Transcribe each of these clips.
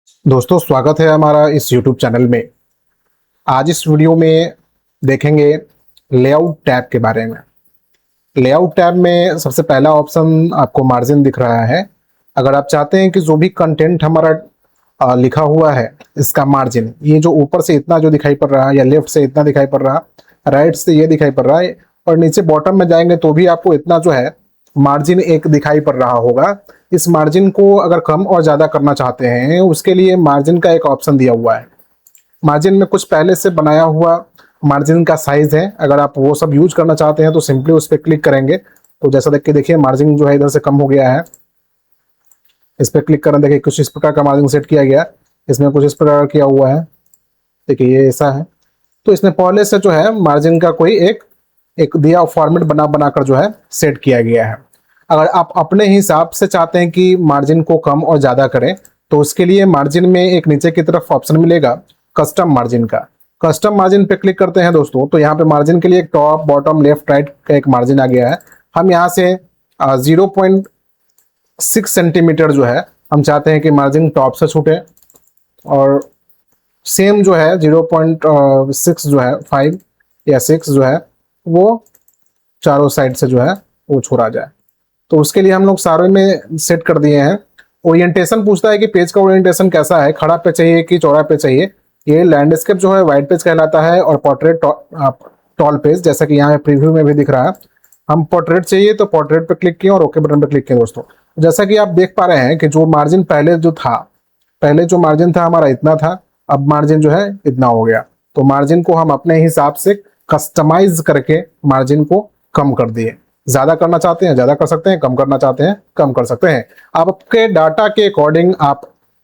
दोस्तों, स्वागत है हमारा इस YouTube चैनल में। आज इस वीडियो में देखेंगे लेआउट टैब के बारे में। लेआउट टैब में सबसे पहला ऑप्शन आपको मार्जिन दिख रहा है। अगर आप चाहते हैं कि जो भी कंटेंट हमारा लिखा हुआ है, इसका मार्जिन ये जो ऊपर से इतना जो दिखाई पड़ रहा है या लेफ्ट से इतना दिखाई पड़ रहा, राइट से ये दिखाई पड़ रहा है और नीचे बॉटम में जाएंगे तो भी आपको इतना जो है मार्जिन एक दिखाई पड़ रहा होगा। इस मार्जिन को अगर कम और ज़्यादा करना चाहते हैं उसके लिए मार्जिन का एक ऑप्शन दिया हुआ है। मार्जिन में कुछ पहले से बनाया हुआ मार्जिन का साइज है। अगर आप वो सब यूज करना चाहते हैं तो सिंपली उस पर क्लिक करेंगे तो जैसा देख के देखिए मार्जिन जो है इधर से कम हो गया है। इस पर क्लिक करना, देखिए कुछ इस प्रकार का मार्जिन सेट किया गया, इसमें कुछ इस प्रकार किया हुआ है। देखिए ये ऐसा है। तो इसमें पहले से जो है मार्जिन का कोई एक एक दिया फॉर्मेट बना बनाकर जो है सेट किया गया है। अगर आप अपने हिसाब से चाहते हैं कि मार्जिन को कम और ज़्यादा करें तो उसके लिए मार्जिन में एक नीचे की तरफ ऑप्शन मिलेगा कस्टम मार्जिन का। कस्टम मार्जिन पे क्लिक करते हैं दोस्तों तो यहाँ पे मार्जिन के लिए एक टॉप बॉटम लेफ्ट राइट का एक मार्जिन आ गया है। हम यहाँ से 0.6 सेंटीमीटर जो है हम चाहते हैं कि मार्जिन टॉप से छूटे और सेम जो है 0.6 जो है 5 या 6 जो है वो चारों साइड से जो है वो छोड़ा जाए। तो उसके लिए हम लोग सारे में सेट कर दिए हैं। ओरिएंटेशन पूछता है कि पेज का ओरिएंटेशन कैसा है, खड़ा पे चाहिए कि चौड़ा पे चाहिए। ये लैंडस्केप जो है वाइड पेज कहलाता है और पोर्ट्रेट टॉल पेज, जैसा कि यहाँ प्रीव्यू में भी दिख रहा है। हम पोर्ट्रेट चाहिए तो पोर्ट्रेट पे क्लिक किए और ओके बटन पे क्लिक किए दोस्तों। जैसा कि आप देख पा रहे हैं कि जो मार्जिन पहले जो मार्जिन था हमारा इतना था, अब मार्जिन जो है इतना हो गया। तो मार्जिन को हम अपने हिसाब से कस्टमाइज करके मार्जिन को कम कर दिए। ज्यादा करना चाहते हैं ज्यादा कर सकते हैं, कम करना चाहते हैं कम कर सकते हैं। आप आपके डाटा के अकॉर्डिंग आप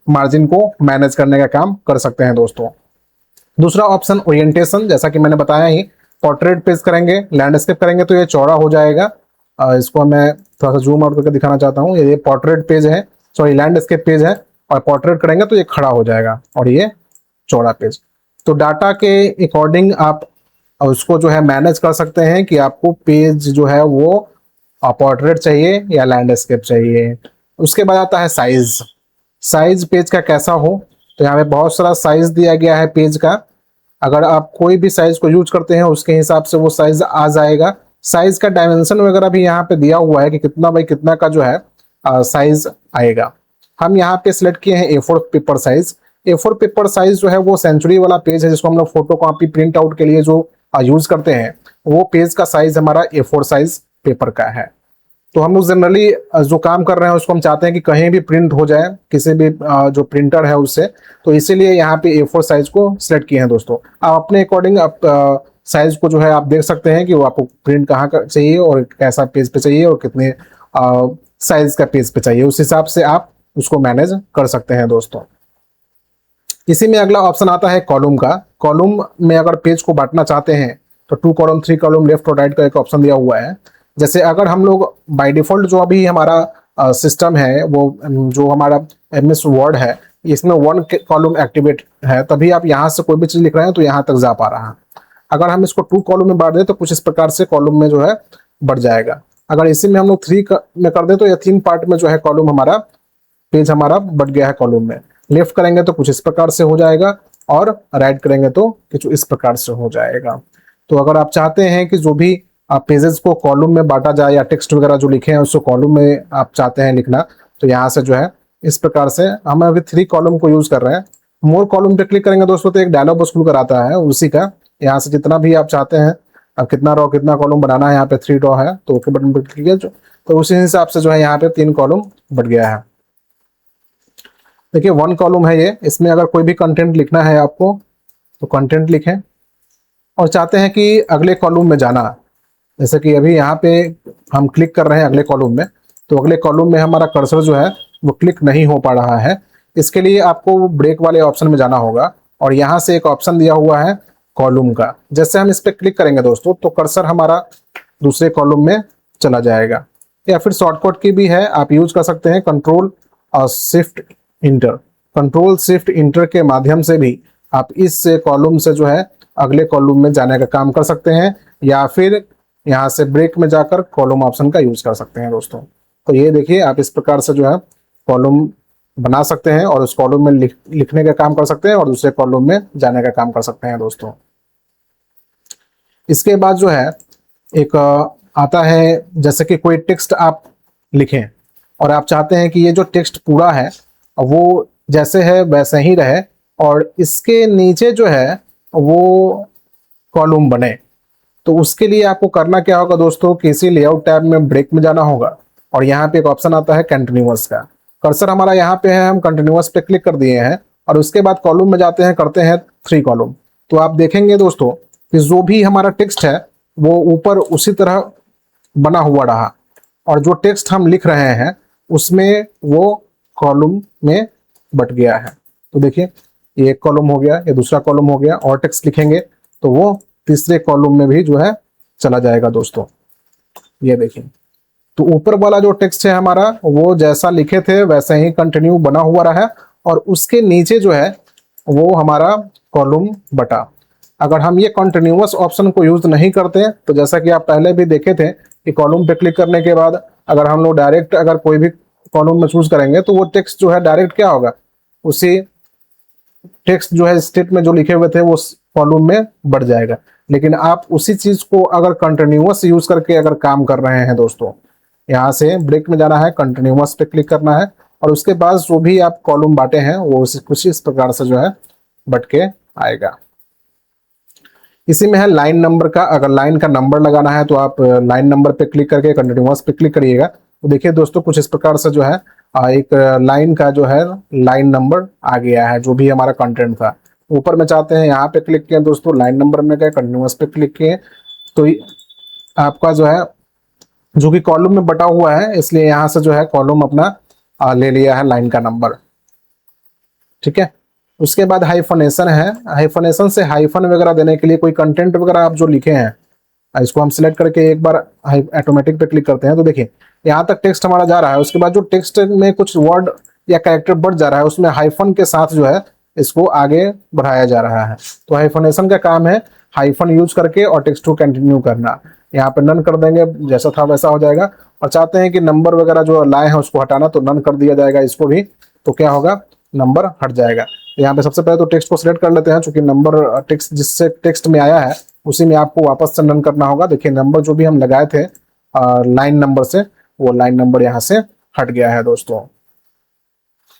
मार्जिन को मैनेज करने का काम कर सकते हैं दोस्तों। दूसरा ऑप्शन ओरिएंटेशन, जैसा कि मैंने बताया ही, पोर्ट्रेट पेज करेंगे लैंडस्केप करेंगे तो ये चौड़ा हो जाएगा। इसको मैं थोड़ा सा जूम आउट करके दिखाना चाहता हूँ। ये पोर्ट्रेट पेज है, सॉरी लैंडस्केप पेज है और पोर्ट्रेट करेंगे तो ये खड़ा हो जाएगा और ये चौड़ा पेज। तो डाटा के अकॉर्डिंग आप उसको जो है मैनेज कर सकते हैं कि आपको पेज जो है वो पोर्ट्रेट चाहिए या लैंडस्केप चाहिए। उसके बाद आता है साइज। साइज पेज का कैसा हो, तो यहाँ पे बहुत सारा साइज दिया गया है पेज का। अगर आप कोई भी साइज को यूज करते हैं उसके हिसाब से वो साइज आ जाएगा। साइज का डायमेंशन वगैरह भी यहाँ पे दिया हुआ है कि कितना बाई कितना का जो है साइज आएगा। हम यहाँ पे सिलेक्ट किए हैं A4 paper size. A4 paper size जो है वो सेंचुरी वाला पेज है जिसको हम लोग फोटो कॉपी प्रिंट आउट के लिए जो यूज करते हैं। वो पेज का साइज हमारा A4 साइज पेपर का है। तो हम लोग जनरली जो काम कर रहे हैं उसको हम चाहते हैं कि कहीं भी प्रिंट हो जाए किसी भी जो प्रिंटर है उससे, तो इसीलिए यहाँ पे A4 साइज को सिलेक्ट किए हैं दोस्तों। आप अपने अकॉर्डिंग आप साइज को जो है आप देख सकते हैं कि वो आपको प्रिंट कहाँ का चाहिए और कैसा पेज पे चाहिए और कितने साइज का पेज पे चाहिए, उस हिसाब से आप उसको मैनेज कर सकते हैं दोस्तों। इसी में अगला ऑप्शन आता है कॉलम का। कॉलम में अगर पेज को बांटना चाहते हैं तो 2 कॉलम 3 कॉलम लेफ्ट और राइट का एक ऑप्शन दिया हुआ है। जैसे अगर हम लोग बाय डिफॉल्ट जो अभी हमारा सिस्टम है वो जो हमारा MS वर्ड है इसमें 1 कॉलम एक्टिवेट है, तभी आप यहाँ से कोई भी चीज लिख रहे हैं तो यहाँ तक जा पा रहा है। अगर हम इसको 2 कॉलम में बांट दें तो कुछ इस प्रकार से कॉलम में जो है बढ़ जाएगा। अगर इसी में हम लोग 3 में कर दें तो ये 3 पार्ट में जो है कॉलम हमारा पेज हमारा बढ़ गया है कॉलम में। लेफ्ट करेंगे तो कुछ इस प्रकार से हो जाएगा और राइट करेंगे तो कुछ इस प्रकार से हो जाएगा। तो अगर आप चाहते हैं कि जो भी आप पेजेस को कॉलम में बांटा जाए या टेक्स्ट वगैरह जो लिखे हैं उसको कॉलम में आप चाहते हैं लिखना, तो यहाँ से जो है इस प्रकार से हम अभी 3 कॉलम को यूज कर रहे हैं। मोर कॉलम पे क्लिक करेंगे दोस्तों तो एक डायलॉग बॉक्स खुल कर आता है उसी का। यहाँ से जितना भी आप चाहते हैं अब कितना रो कितना कॉलम बनाना है, यहाँ पे 3 रो है तो ओके बटन पर क्लिक किया तो उसी हिसाब से जो है यहाँ पे 3 कॉलम बढ़ गया है। देखिए 1 कॉलम है ये, इसमें अगर कोई भी कंटेंट लिखना है आपको तो कंटेंट लिखें और चाहते हैं कि अगले कॉलम में जाना, जैसे कि अभी यहाँ पे हम क्लिक कर रहे हैं अगले कॉलम में, तो अगले कॉलम में हमारा कर्सर जो है वो क्लिक नहीं हो पा रहा है। इसके लिए आपको ब्रेक वाले ऑप्शन में जाना होगा और यहाँ से एक ऑप्शन दिया हुआ है कॉलम का। जैसे हम इस पर क्लिक करेंगे दोस्तों तो कर्सर हमारा दूसरे कॉलम में चला जाएगा। या फिर शॉर्टकट की भी है, आप यूज कर सकते हैं कंट्रोल और shift inter. Control shift inter के माध्यम से भी आप इस कॉलम से जो है अगले कॉलम में जाने का काम कर सकते हैं या फिर यहाँ से ब्रेक में जाकर कॉलम ऑप्शन का यूज कर सकते हैं दोस्तों। तो ये देखिए आप इस प्रकार से जो है कॉलम बना सकते हैं और उस कॉलम में लिखने का काम कर सकते हैं और दूसरे कॉलम में जाने का काम कर सकते हैं दोस्तों। इसके बाद जो है एक आता है, जैसे कि कोई टेक्स्ट आप लिखें और आप चाहते हैं कि ये जो टेक्स्ट पूरा है वो जैसे है वैसे ही रहे और इसके नीचे जो है वो कॉलम बने, तो उसके लिए आपको करना क्या होगा दोस्तों, किसी लेआउट टैब में ब्रेक में जाना होगा और यहाँ पे एक ऑप्शन आता है कंटिन्यूअस का। कर्सर हमारा यहाँ पे है, हम कंटिन्यूअस पे क्लिक कर दिए हैं और उसके बाद कॉलम में जाते हैं, करते हैं 3 कॉलम। तो आप देखेंगे दोस्तों कि जो भी हमारा टेक्स्ट है वो ऊपर उसी तरह बना हुआ रहा और जो टेक्स्ट हम लिख रहे हैं उसमें वो कॉलम में बट गया है। तो देखिए ये एक कॉलम हो गया, ये दूसरा कॉलम हो गया, और टेक्स्ट लिखेंगे तो वो तीसरे कॉलम में भी जो है चला जाएगा दोस्तों। ये देखिए, तो ऊपर वाला जो टेक्स्ट है हमारा वो जैसा लिखे थे वैसे ही कंटिन्यू बना हुआ रहा और उसके नीचे जो है वो हमारा कॉलम बटा। अगर हम ये कंटिन्यूअस ऑप्शन को यूज नहीं करते तो जैसा कि आप पहले भी देखे थे कि कॉलम पे क्लिक करने के बाद अगर हम लोग डायरेक्ट अगर कोई भी कॉलम में चूज करेंगे तो वो टेक्स्ट जो है डायरेक्ट क्या होगा, उसी टेक्स्ट जो है स्टेट में जो लिखे हुए थे वो कॉलम में बढ़ जाएगा। लेकिन आप उसी चीज को अगर कंटिन्यूअस यूज करके अगर काम कर रहे हैं दोस्तों, यहाँ से ब्रेक में जाना है, कंटिन्यूअस पे क्लिक करना है और उसके बाद जो भी आप कॉलम बांटे हैं वो कुछ इस प्रकार से जो है बट के आएगा। इसी में है लाइन नंबर का, अगर लाइन का नंबर लगाना है तो आप लाइन नंबर पे क्लिक करके कंटिन्यूअस पे क्लिक करिएगा। तो देखिए दोस्तों कुछ इस प्रकार से जो है एक लाइन का जो है लाइन नंबर आ गया है, जो भी हमारा कंटेंट था। ऊपर में चाहते हैं यहाँ पे क्लिक किए दोस्तों, लाइन नंबर में गए, कंटिन्यूअस पे क्लिक किए तो आपका जो है जो कि कॉलम में बटा हुआ है, इसलिए यहाँ से जो है कॉलम अपना ले लिया है लाइन का नंबर। ठीक है, उसके बाद हाइफनेशन है। हाइफनेशन से हाइफन वगैरह देने के लिए कोई कंटेंट वगैरह आप जो लिखे हैं इसको हम सिलेक्ट करके एक बार ऑटोमेटिक पे क्लिक करते हैं तो देखिए यहाँ तक टेक्स्ट हमारा जा रहा है। उसके बाद जो टेक्स्ट में कुछ वर्ड या कैरेक्टर बढ़ जा रहा है उसमें हाइफन के साथ जो है इसको आगे बढ़ाया जा रहा है। तो हाइफनेशन का काम है हाइफन यूज करके और टेक्स्ट को कंटिन्यू करना। यहाँ पे नन कर देंगे, जैसा था वैसा हो जाएगा। और चाहते हैं कि नंबर वगैरह जो लाए हैं उसको हटाना तो नन कर दिया जाएगा इसको भी, तो क्या होगा, नंबर हट जाएगा। यहाँ पे सबसे पहले तो टेक्स्ट को सिलेक्ट कर लेते हैं, क्योंकि नंबर टेक्स्ट जिससे टेक्स्ट में आया है उसी में आपको वापस से रन करना होगा। देखिए नंबर जो भी हम लगाए थे लाइन नंबर से, वो लाइन नंबर यहाँ से हट गया है दोस्तों।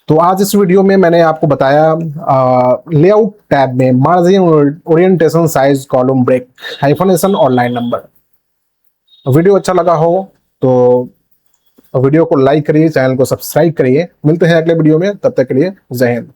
तो आज इस वीडियो में मैंने आपको बताया लेआउट टैब में margin, orientation, size, column break, hyphenation और लाइन नंबर। वीडियो अच्छा लगा हो तो वीडियो को लाइक करिए, चैनल को सब्सक्राइब करिए। मिलते हैं अगले वीडियो में, तब तक के लिए जय हिंद।